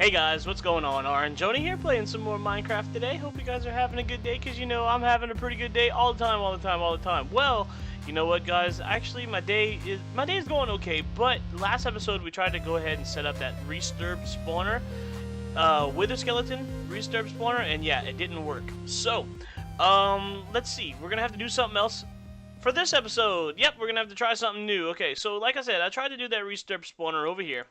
Hey guys, what's going on? Joni here playing some more Minecraft today. Hope you guys are having a good day, because you know I'm having a pretty good day all the time, all the time, all the time. Well, you know what guys, actually my day is going okay, but last episode we tried to go ahead and set up that Resturb spawner, Wither Skeleton Resturb spawner, and yeah, it didn't work. So, let's see, we're gonna have to do something else for this episode. Yep, we're gonna have to try something new. Okay, so like I said, I tried to do that Resturb spawner over here,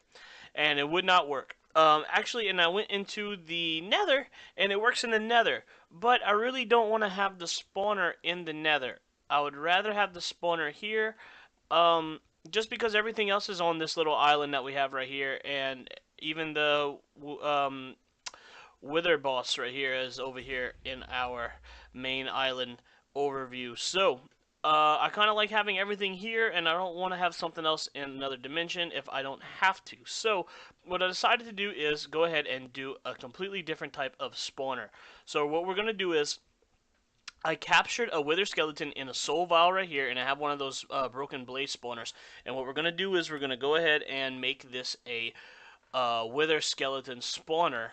and it would not work. Actually, and I went into the nether, and it works in the nether, but I really don't want to have the spawner in the nether. I would rather have the spawner here, um, just because everything else is on this little island that we have right here, and even the wither boss right here is over here in our main island overview. So, I kind of like having everything here, and I don't want to have something else in another dimension if I don't have to. So, what I decided to do is go ahead and do a completely different type of spawner. So, what we're going to do is I captured a wither skeleton in a soul vial right here, and I have one of those broken blaze spawners. And what we're going to do is we're going to go ahead and make this a wither skeleton spawner.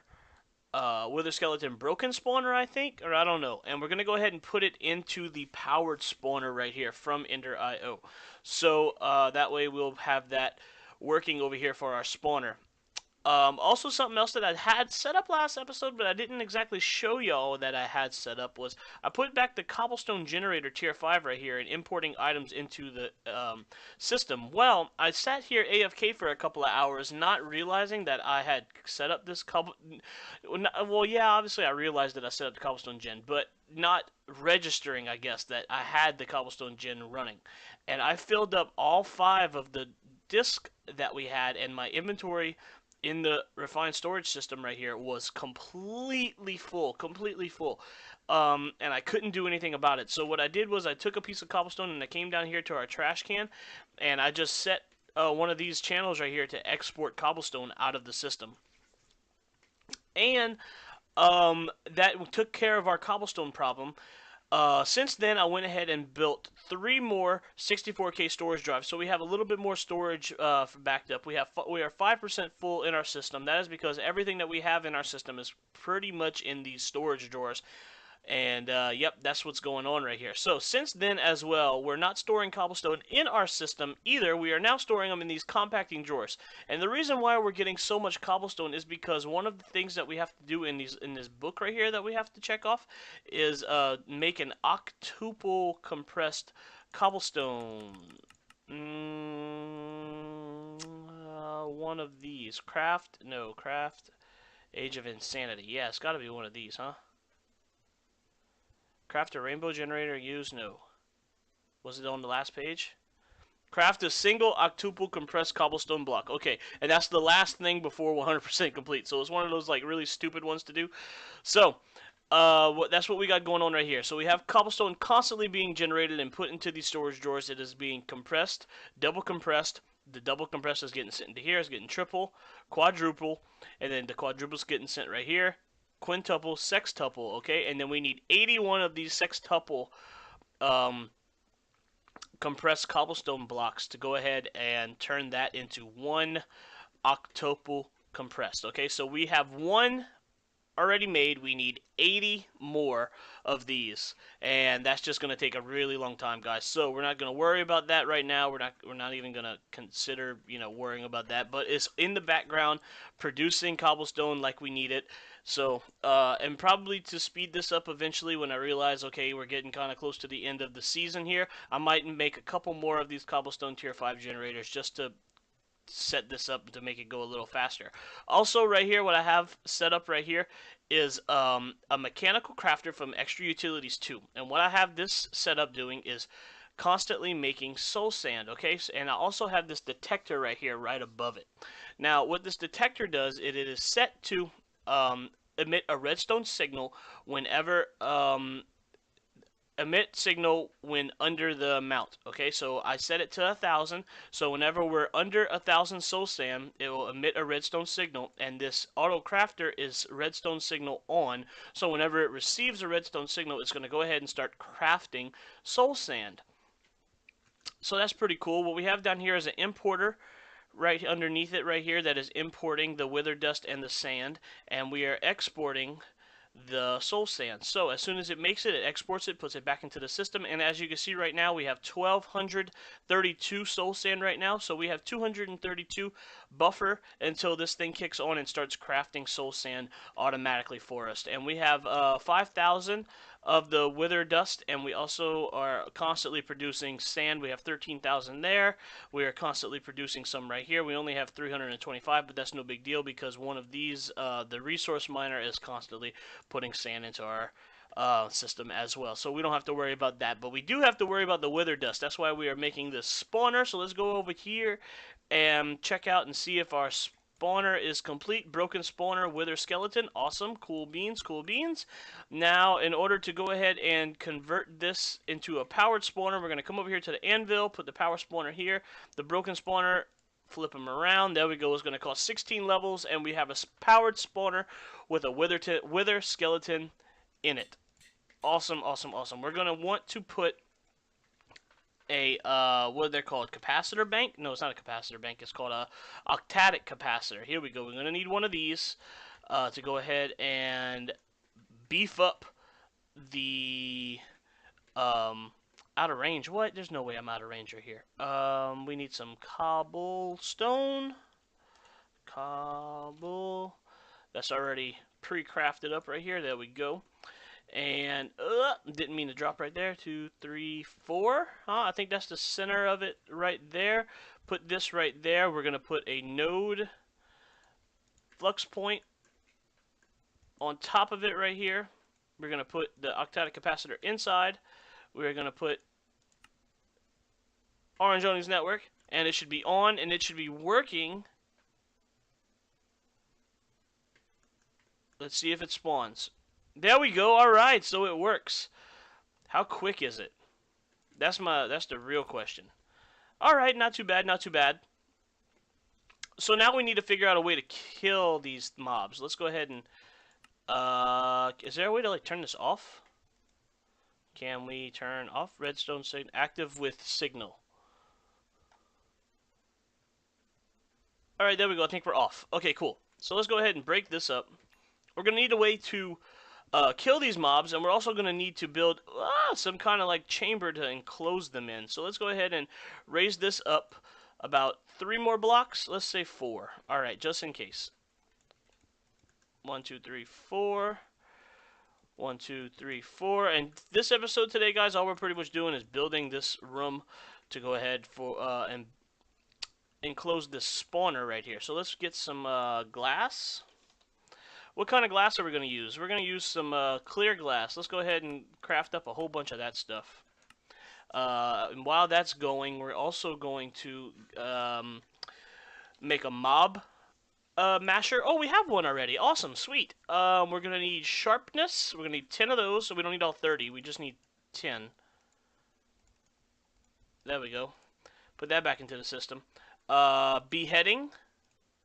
Wither skeleton broken spawner, I think, or I don't know. And we're gonna go ahead and put it into the powered spawner right here from Ender.io. So that way we'll have that working over here for our spawner. Also, something else that I had set up last episode, but I didn't exactly show y'all that I had set up, was I put back the cobblestone generator tier 5 right here and importing items into the system. Well, I sat here AFK for a couple of hours, not realizing that I had set up this well, yeah, obviously I realized that I set up the cobblestone gen, but not registering, I guess, that I had the cobblestone gen running. And I filled up all 5 of the discs that we had, and my inventory in the refined storage system right here was completely full, and I couldn't do anything about it. So what I did was I took a piece of cobblestone and I came down here to our trash can, and I just set one of these channels right here to export cobblestone out of the system. And that took care of our cobblestone problem. Since then, I went ahead and built 3 more 64K storage drives, so we have a little bit more storage backed up. We are 5% full in our system. That is because everything that we have in our system is pretty much in these storage drawers. And yep, that's what's going on right here. So since then as well, we're not storing cobblestone in our system either. We are now storing them in these compacting drawers. And the reason why we're getting so much cobblestone is because one of the things that we have to do in this book right here that we have to check off is make an octuple compressed cobblestone. One of these. Craft. Age of Insanity. Yeah, it's got to be one of these, huh? Craft a rainbow generator, use no. Was it on the last page? Craft a single octuple compressed cobblestone block. Okay, and that's the last thing before 100% complete. So it's one of those like really stupid ones to do. So, that's what we got going on right here. So we have cobblestone constantly being generated and put into these storage drawers. It is being compressed, double compressed. The double compressed is getting sent into here. It's getting triple, quadruple, and then the quadruple is getting sent right here. Quintuple, sextuple, okay? And then we need 81 of these sextuple compressed cobblestone blocks to go ahead and turn that into 1 octuple compressed, okay? So we have 1 already made. We need 80 more of these, and that's just going to take a really long time, guys. So we're not going to worry about that right now. We're not even going to consider, worrying about that, but it's in the background producing cobblestone like we need it. So and probably to speed this up eventually, when I realize, okay, we're getting kind of close to the end of the season here, I might make a couple more of these cobblestone tier 5 generators just to set this up to make it go a little faster. Also right here, what I have set up right here is a mechanical crafter from Extra Utilities 2. And what I have this set up doing is constantly making soul sand, okay? And I also have this detector right here right above it. Now what this detector does, it is set to emit a redstone signal whenever emit signal when under the amount. Okay, so I set it to 1,000. So whenever we're under 1,000 soul sand, it will emit a redstone signal, and this auto crafter is redstone signal on. So whenever it receives a redstone signal, it's going to go ahead and start crafting soul sand. So that's pretty cool. What we have down here is an importer right underneath it right here that is importing the wither dust and the sand, and we are exporting the soul sand. So as soon as it makes it, it exports it, puts it back into the system, and as you can see right now, we have 1,232 soul sand right now, so we have 232 buffer until this thing kicks on and starts crafting soul sand automatically for us. And we have 5,000 of the wither dust, and we also are constantly producing sand. We have 13,000 there. We are constantly producing some right here. We only have 325, but that's no big deal because one of these, the resource miner, is constantly putting sand into our system as well. So we don't have to worry about that, but we do have to worry about the wither dust. That's why we are making this spawner. So let's go over here and check out and see if our spawner is complete. Broken spawner, wither skeleton. Awesome. Cool beans, cool beans. Now, in order to go ahead and convert this into a powered spawner, we're going to come over here to the anvil, put the power spawner here. The broken spawner, flip them around. There we go. It's going to cost 16 levels, and we have a powered spawner with a wither skeleton in it. Awesome, awesome, awesome. We're going to want to put a, what are they called? Capacitor bank? No, it's not a capacitor bank. It's called a octadic capacitor. Here we go. We're going to need one of these to go ahead and beef up the, out of range. What? There's no way I'm out of range right here. We need some cobblestone. Cobble. That's already pre-crafted up right here. There we go. And didn't mean to drop right there. 2, 3, 4. I think that's the center of it right there. Put this right there. We're gonna put a node flux point on top of it right here. We're gonna put the octadic capacitor inside. We're gonna put Orange Onions Network, and it should be on, and it should be working. Let's see if it spawns. There we go. All right, so it works. How quick is it? That's the real question. All right, not too bad, not too bad. So now we need to figure out a way to kill these mobs. Let's go ahead and is there a way to like turn this off? Can we turn off redstone signal active with signal? All right, there we go. I think we're off. Okay, cool. So let's go ahead and break this up. We're going to need a way to kill these mobs, and we're also going to need to build some kind of like chamber to enclose them in. So let's go ahead and raise this up about 3 more blocks. Let's say 4. All right, just in case. 1, 2, 3, 4. 1, 2, 3, 4. And this episode today, guys, all we're pretty much doing is building this room to go ahead for and enclose this spawner right here. So let's get some glass. What kind of glass are we going to use? We're going to use some clear glass. Let's go ahead and craft up a whole bunch of that stuff. And while that's going, we're also going to make a mob masher. Oh, we have one already. Awesome, sweet. We're going to need sharpness. We're going to need 10 of those, so we don't need all 30. We just need 10. There we go. Put that back into the system. Beheading.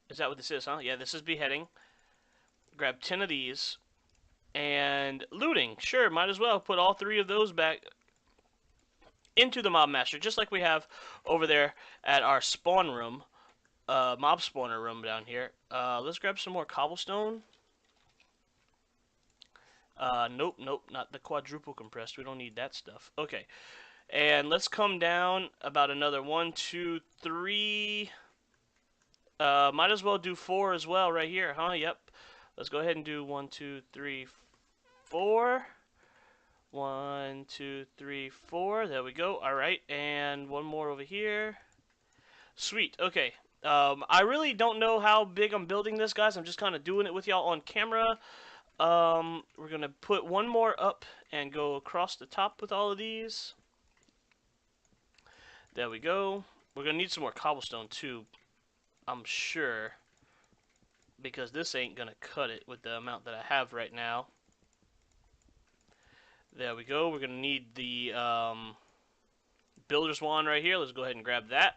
Is that what this is, huh? Yeah, this is beheading. Grab 10 of these. And looting. Sure, might as well put all 3 of those back into the mob master, just like we have over there at our spawn room. Mob spawner room down here. Let's grab some more cobblestone. Nope, not the quadruple compressed. We don't need that stuff. Okay. And let's come down about another 1, 2, 3. Might as well do 4 as well right here, huh? Yep. Let's go ahead and do 1, 2, 3, 4. 1, 2, 3, 4. There we go. All right, and one more over here. Sweet. Okay. I really don't know how big I'm building this, guys. I'm just kind of doing it with y'all on camera. We're gonna put one more up and go across the top with all of these. There we go. We're gonna need some more cobblestone too, I'm sure, because this ain't gonna cut it with the amount that I have right now. There we go. We're gonna need the builder's wand right here. Let's go ahead and grab that.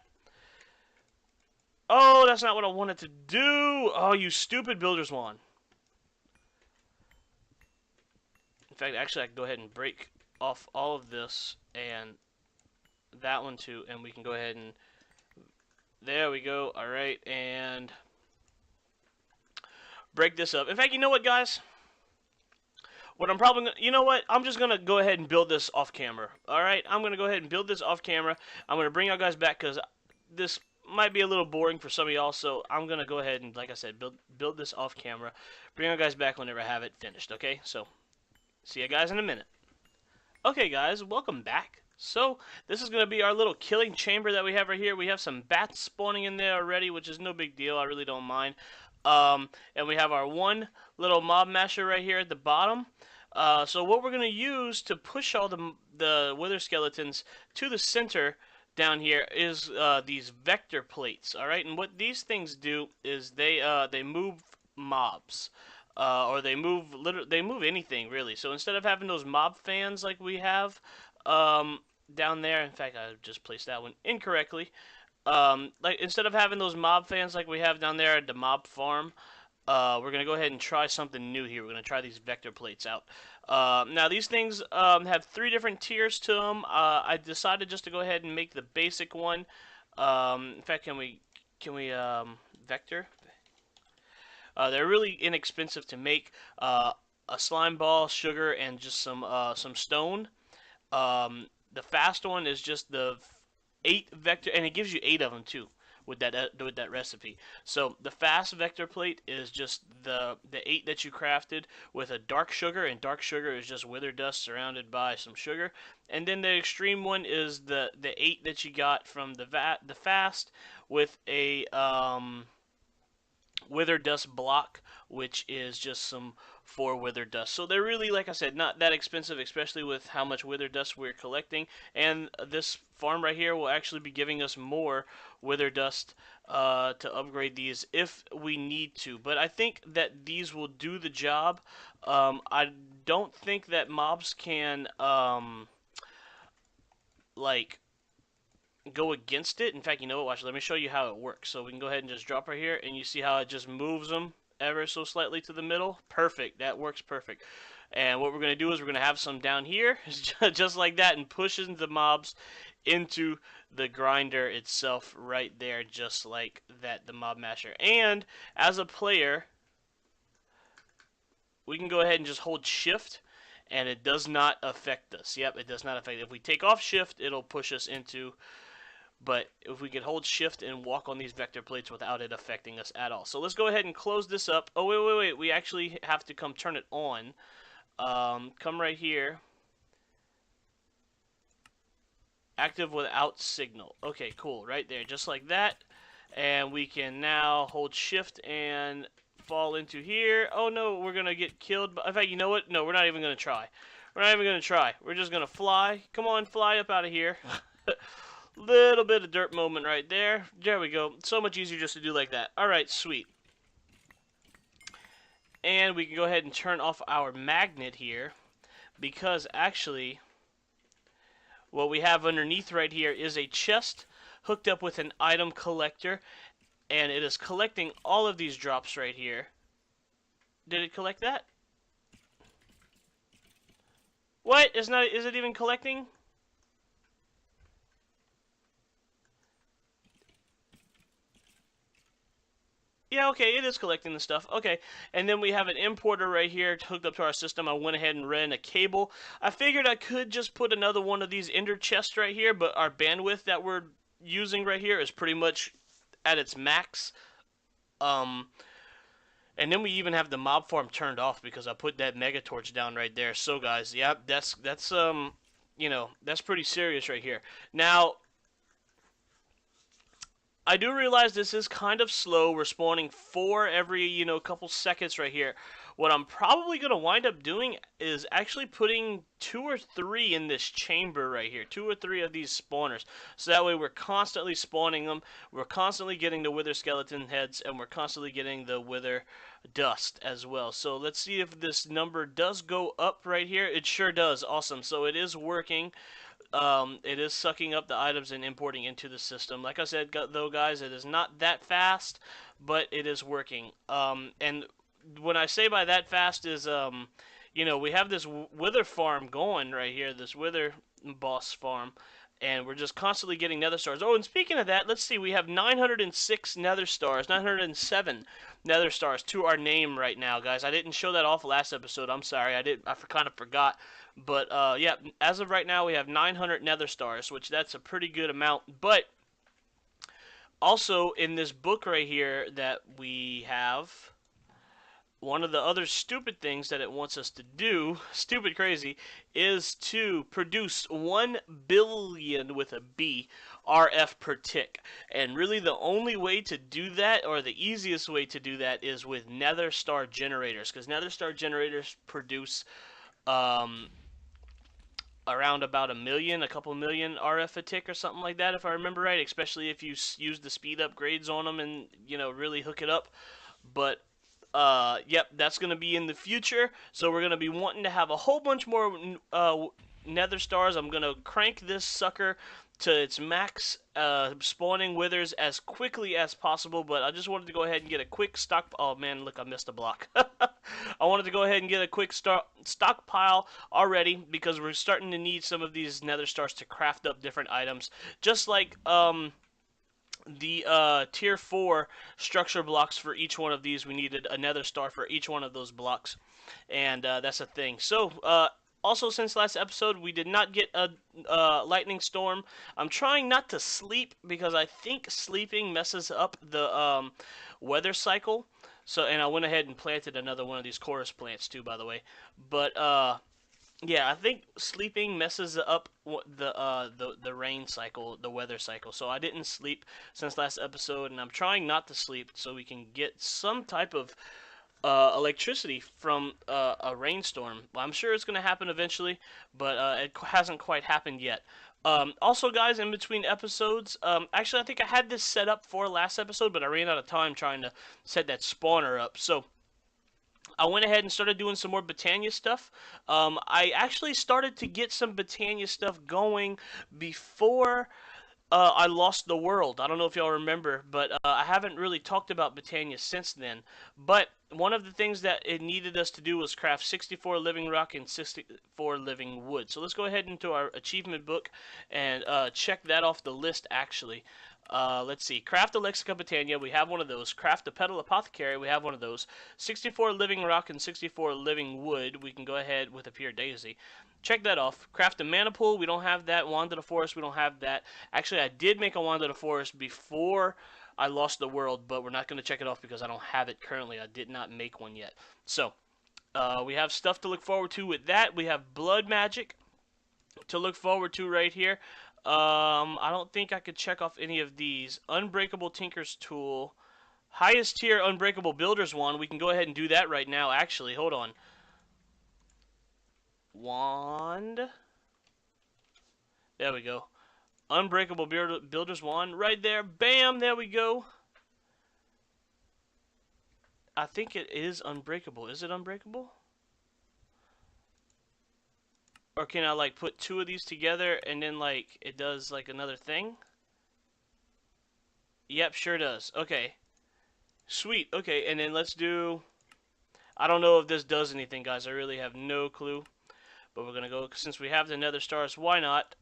Oh, that's not what I wanted to do. Oh, you stupid builder's wand. In fact, actually, I can go ahead and break off all of this and that one too, and we can go ahead and There we go. All right, and break this up. In fact, you know what, guys? What I'm probably gonna, you know what? I'm just gonna go ahead and build this off camera. All right, I'm gonna go ahead and build this off camera. I'm gonna bring y'all guys back because this might be a little boring for some of y'all. So I'm gonna go ahead and, like I said, build this off camera. Bring y'all guys back whenever I have it finished. Okay, so see you guys in a minute. Okay, guys, welcome back. So this is gonna be our little killing chamber that we have right here. We have some bats spawning in there already, which is no big deal. I really don't mind. And we have our one little mob masher right here at the bottom. So what we're going to use to push all the wither skeletons to the center down here is these vector plates. All right, and what these things do is they move mobs. Or they move anything really. So instead of having those mob fans like we have down there, in fact I just placed that one incorrectly. Like instead of having those mob fans like we have down there at the mob farm, we're gonna go ahead and try something new here. We're gonna try these vector plates out. Now these things have 3 different tiers to them. I decided just to go ahead and make the basic one. In fact, can we vector? They're really inexpensive to make. A slime ball, sugar, and just some stone. The fast one is just the 8 vector, and it gives you 8 of them too with that recipe. So the fast vector plate is just the 8 that you crafted with a dark sugar, and dark sugar is just wither dust surrounded by some sugar. And then the extreme one is the 8 that you got from the fast with a wither dust block, which is just some 4 wither dust. So they're really, like I said, not that expensive, especially with how much wither dust we're collecting. And this farm right here will actually be giving us more wither dust to upgrade these if we need to. But I think that these will do the job. I don't think that mobs can like go against it. In fact, you know what? Watch. Let me show you how it works. So we can go ahead and just drop right here, and you see how it just moves them ever so slightly to the middle. Perfect. That works perfect. And what we're going to do is we're going to have some down here, just like that, and pushing the mobs into the grinder itself right there, just like that, the mob masher. And as a player, we can go ahead and just hold shift, and it does not affect us. Yep, it does not affect. If we take off shift, it'll push us into. But if we could hold shift and walk on these vector plates without it affecting us at all. So let's go ahead and close this up. Oh, wait. We actually have to come turn it on. Come right here. Active without signal. Okay, cool. Right there. Just like that. And we can now hold shift and fall into here. Oh, no. We're going to get killed. In fact, you know what? No, we're not even going to try. We're not even going to try. We're just going to fly. Come on, fly up out of here. Little bit of dirt moment right there. There we go. So much easier just to do like that. Alright, sweet. And we can go ahead and turn off our magnet here, because actually what we have underneath right here is a chest hooked up with an item collector, and it is collecting all of these drops right here. Did it collect that? What? Is it even collecting? Yeah, okay, it is collecting the stuff. Okay, and then we have an importer right here hooked up to our system. I went ahead and ran a cable. I figured I could just put another one of these ender chests right here, but our bandwidth that we're using right here is pretty much at its max. And then we even have the mob farm turned off because I put that mega torch down right there. So guys, yeah, that's you know, that's pretty serious right here. Now, I do realize this is kind of slow. We're spawning 4 every, you know, couple seconds right here. What I'm probably going to wind up doing is actually putting 2 or 3 in this chamber right here. 2 or 3 of these spawners. So that way we're constantly spawning them. We're constantly getting the wither skeleton heads, and we're constantly getting the wither dust as well. So let's see if this number does go up right here. It sure does. Awesome. So it is working. It is sucking up the items and importing into the system. Like I said, though, guys, it is not that fast, but it is working. And when I say by that fast is, you know, we have this wither farm going right here, this wither boss farm, and we're just constantly getting nether stars. Oh, and speaking of that, let's see, we have 906 nether stars, 907 nether stars to our name right now, guys. I didn't show that off last episode. I'm sorry, I kind of forgot. But yeah, as of right now, we have 900 nether stars, which that's a pretty good amount. But also in this book right here that we have, one of the other stupid things that it wants us to do, stupid crazy, is to produce 1 billion with a B RF per tick. And really the only way to do that, or the easiest way to do that, is with nether star generators, because nether star generators produce around about a couple million RF a tick or something like that, if I remember right, especially if you use the speed upgrades on them and, you know, really hook it up. But yep, that's going to be in the future. So we're going to be wanting to have a whole bunch more nether stars. I'm going to crank this sucker to its max spawning withers as quickly as possible. But I just wanted to go ahead and get a quick stock. Oh man, look, I missed a block. I wanted to go ahead and get a quick stockpile already, because we're starting to need some of these nether stars to craft up different items. Just like the tier 4 structure blocks for each one of these, we needed a nether star for each one of those blocks, and that's a thing. So also, since last episode, we did not get a lightning storm. I'm trying not to sleep, because I think sleeping messes up the weather cycle. So, and I went ahead and planted another one of these chorus plants too, by the way. But yeah, I think sleeping messes up the rain cycle, the weather cycle. So I didn't sleep since last episode, and I'm trying not to sleep so we can get some type of electricity from a rainstorm. I'm sure it's going to happen eventually, but it hasn't quite happened yet. Also, guys, in between episodes, actually, I think I had this set up for last episode, but I ran out of time trying to set that spawner up. So I went ahead and started doing some more Britannia stuff. I actually started to get some Britannia stuff going before I lost the world. I don't know if y'all remember, but I haven't really talked about Britannia since then. But one of the things that it needed us to do was craft 64 living rock and 64 living wood. So let's go ahead into our achievement book and check that off the list, actually. Let's see. Craft a Lexica Britannia. We have one of those. Craft a Petal Apothecary. We have one of those. 64 living rock and 64 living wood. We can go ahead with a Pure Daisy. Check that off. Craft a Mana Pool. We don't have that. Wand of the Forest. We don't have that. Actually, I did make a Wand of the Forest before I lost the world, but we're not going to check it off because I don't have it currently. I did not make one yet. So, we have stuff to look forward to with that. We have Blood Magic to look forward to right here. I don't think I could check off any of these. Unbreakable Tinker's Tool. Highest tier Unbreakable Builder's Wand. We can go ahead and do that right now, actually. Hold on. Wand. There we go. Unbreakable Builder's Wand right there. Bam! There we go. I think it is unbreakable. Is it unbreakable? Or can I, like, put two of these together and then, like, it does, like, another thing? Yep, sure does. Okay. Sweet. Okay, and then let's do... I don't know if this does anything, guys. I really have no clue. But we're going to go, since we have the nether stars, why not?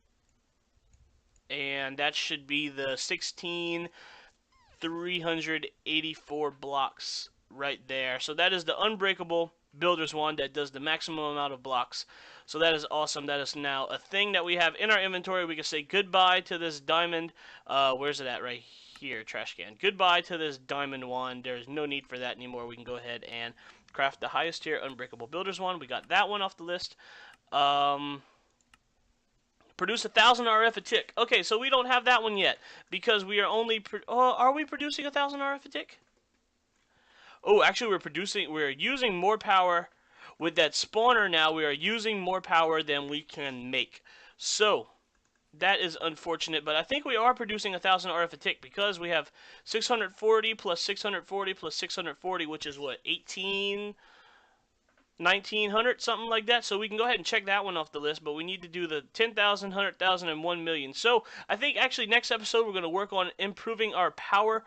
And that should be the 16,384 blocks right there. So that is the Unbreakable Builder's Wand that does the maximum amount of blocks. So that is awesome. That is now a thing that we have in our inventory. We can say goodbye to this diamond. Where's it at? Right here, trash can. Goodbye to this diamond wand. There's no need for that anymore. We can go ahead and craft the highest tier Unbreakable Builder's Wand. We got that one off the list. Produce 1,000 RF a tick. Okay, so we don't have that one yet because we are only... are we producing 1,000 RF a tick? Oh, actually, we're using more power with that spawner now. We are using more power than we can make. So, that is unfortunate, but I think we are producing 1,000 RF a tick because we have 640 plus 640 plus 640, which is what, 1900, something like that. So we can go ahead and check that one off the list, but we need to do the 10,000, 100,000, and 1 million. So I think actually next episode we're going to work on improving our power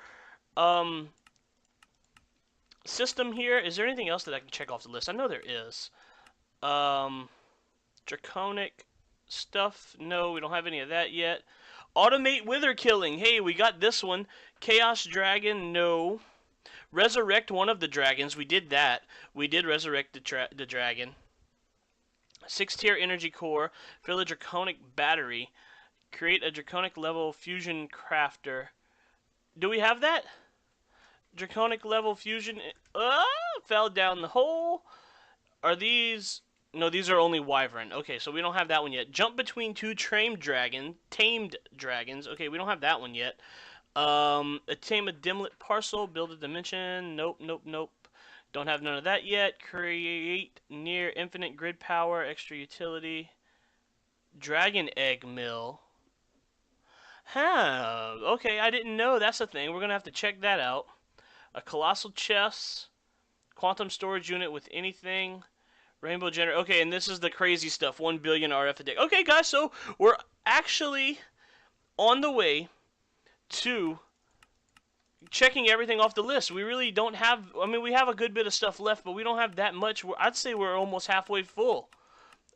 system here. Is there anything else that I can check off the list? I know there is. Draconic stuff. No, we don't have any of that yet. Automate wither killing. Hey, we got this one. Chaos dragon. No. Resurrect one of the dragons. We did that. We did resurrect the dragon. 6-tier energy core. Fill a draconic battery. Create a draconic level fusion crafter. Do we have that? Draconic level fusion. Fell down the hole. Are these... No, these are only wyvern. Okay, so we don't have that one yet. Jump between two tamed dragons. Okay, we don't have that one yet. Attain a dimlet parcel. Build a dimension. Nope, nope, nope. Don't have none of that yet. Create near infinite grid power. Extra utility. Dragon egg mill. Huh. Okay, I didn't know that's a thing. We're going to have to check that out. A colossal chest. Quantum storage unit with anything. Rainbow generator. Okay, and this is the crazy stuff. 1 billion RF a day. Okay, guys, so we're actually on the way to checking everything off the list. We really don't have... I mean, we have a good bit of stuff left, but we don't have that much. I'd say we're almost halfway full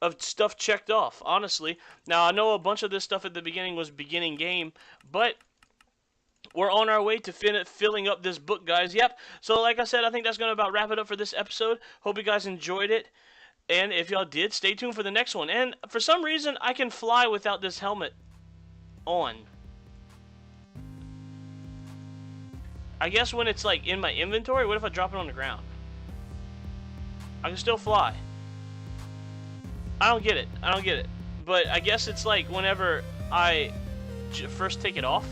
of stuff checked off, honestly. Now, I know a bunch of this stuff at the beginning was beginning game, but we're on our way to filling up this book, guys. Yep. So, like I said, I think that's going to about wrap it up for this episode. Hope you guys enjoyed it. And if y'all did, stay tuned for the next one. And for some reason, I can fly without this helmet on. I guess when it's like in my inventory, what if I drop it on the ground? I can still fly. I don't get it. I don't get it. But I guess it's like whenever I first take it off.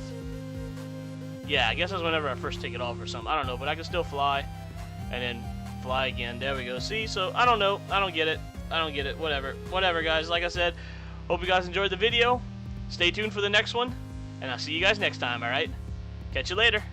Yeah, I guess that's whenever I first take it off or something. I don't know, but I can still fly. And then fly again. There we go. See? So, I don't know. I don't get it. I don't get it. Whatever. Whatever, guys. Like I said, hope you guys enjoyed the video. Stay tuned for the next one. And I'll see you guys next time, alright? Catch you later.